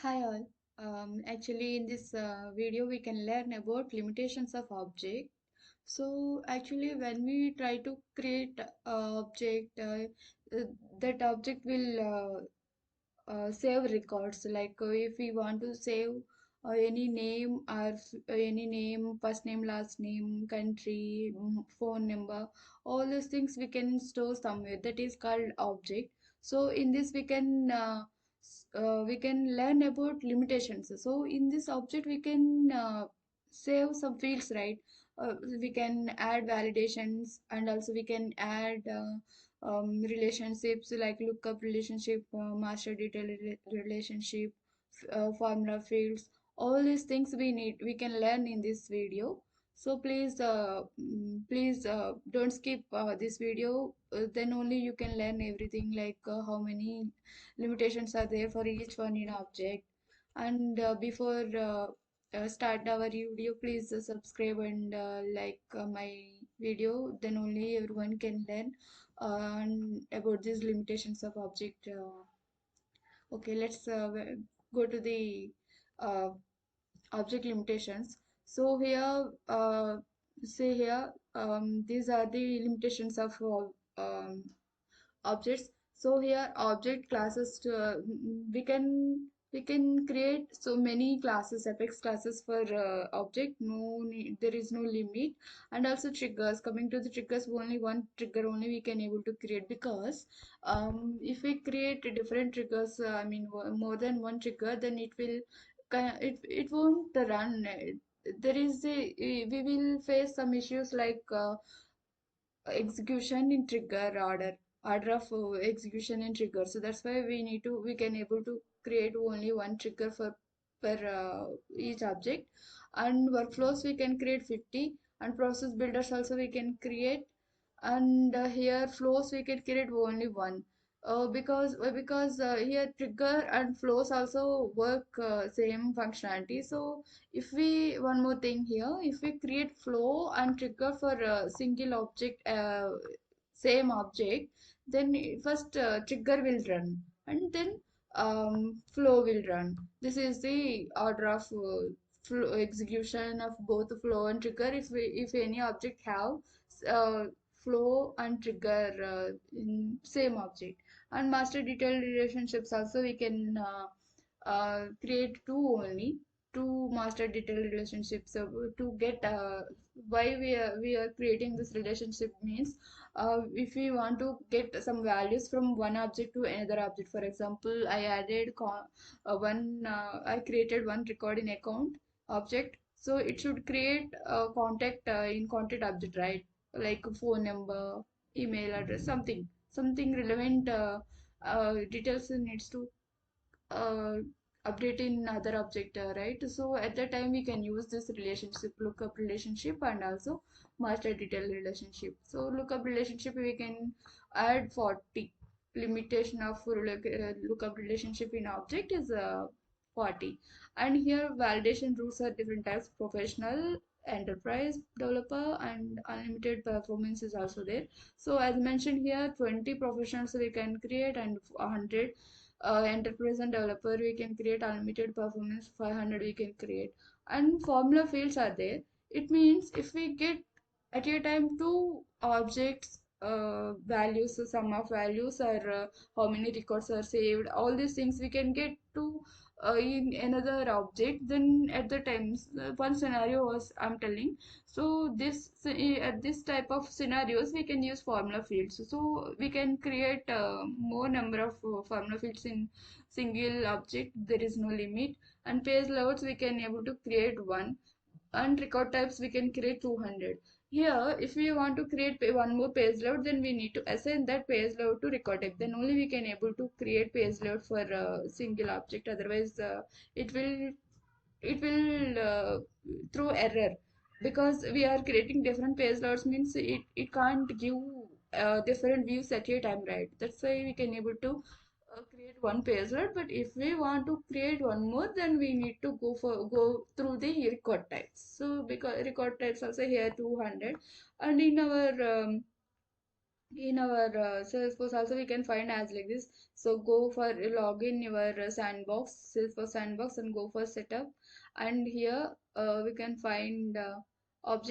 Hi all. Actually, in this video, we can learn about limitations of object. So, actually, when we try to create a object, uh, that object will save records. Like if we want to save any name or any name, first name, last name, country, phone number, all those things we can store somewhere. That is called object. So in this we can learn about limitations. So in this object we can save some fields, right? We can add validations, and also we can add relationships like lookup relationship, master detail relationship, formula fields. All these things we can learn in this video. So please don't skip this video. Then only you can learn everything, like how many limitations are there for each one in object. And before start our video, please subscribe and like my video. Then only everyone can learn about these limitations of object. Okay, let's go to the uh, object limitations. So here, say here, these are the limitations of objects. So here object classes we can create so many classes, apex classes for object. There is no limit. And also triggers, coming to the triggers, only one trigger only we can able to create, because if we create different triggers, I mean more than one trigger, then it won't run. There is a we will face some issues like execution in trigger order of execution in trigger. So that's why we can able to create only one trigger for per each object. And workflows we can create 50, and process builders also we can create. And here flows we can create only one, because here trigger and flows also work same functionality. So if we one more thing here, if we create flow and trigger for a single object, same object, then first trigger will run, and then flow will run. This is the order of flow, execution of both flow and trigger. If any object have uh, flow and trigger in same object. And master detailed relationships also we can create two master detailed relationships. So to get why we are creating this relationship means, if we want to get some values from one object to another object. For example, I created one record in account object, so it should create a contact in contact object, right? Like a phone number, email address, something relevant details needs to uh, update in other object, right? So at that time we can use this relationship, lookup relationship, and also master detail relationship. So lookup relationship we can add 40. Limitation of lookup relationship in object is 40. And here validation rules are different types: professional, enterprise, developer, and unlimited performance is also there. So as mentioned here, 20 professionals we can create, and 100 enterprise and developer we can create. Unlimited performance 500 we can create. And formula fields are there. It means if we get at a time two objects values, so sum of values, or how many records are saved, all these things we can get to in another object. Then at the times, one scenario was I'm telling. So at this type of scenarios we can use formula fields. So we can create more number of formula fields in single object. There is no limit. And page layouts we can able to create one. And record types we can create 200. Here if we want to create one more page layout, then we need to assign that page layout to record type. Then only we can able to create page layout for a single object. Otherwise it will throw error, because we are creating different page layouts. Means it can't give different views at a time, right? That's why we can able to create one page layout. But if we want to create one more, then we need to go through the record types. So because record types also here 200. And in our in our Salesforce also we can find as like this. So go for log in your sandbox, Salesforce sandbox, and go for setup. And here we can find object